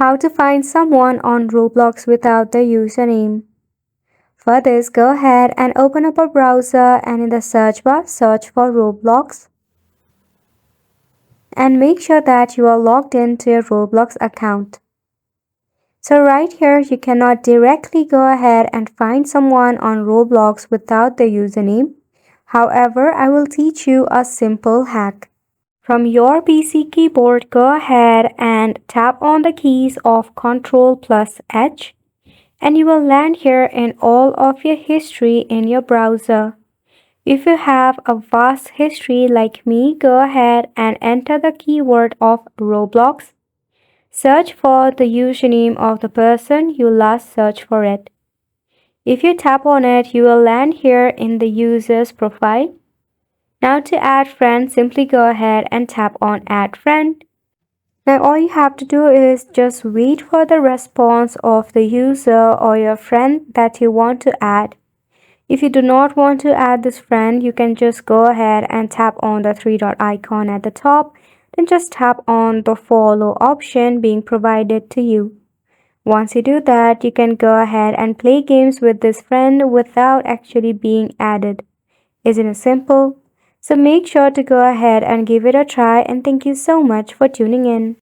How to find someone on Roblox without the username. For this, go ahead and open up a browser and in the search bar, search for Roblox. And make sure that you are logged into your Roblox account. So right here, you cannot directly go ahead and find someone on Roblox without the username. However, I will teach you a simple hack. From your PC keyboard, go ahead and tap on the keys of Ctrl+H and you will land here in all of your history in your browser. If you have a vast history like me, go ahead and enter the keyword of Roblox. Search for the username of the person you last searched for it. If you tap on it, you will land here in the user's profile. Now to add friend, simply go ahead and tap on add friend. Now all you have to do is just wait for the response of the user or your friend that you want to add. If you do not want to add this friend, you can just go ahead and tap on the three dot icon at the top, then just tap on the follow option being provided to you. Once you do that, you can go ahead and play games with this friend without actually being added. Isn't it simple? So make sure to go ahead and give it a try, and thank you so much for tuning in.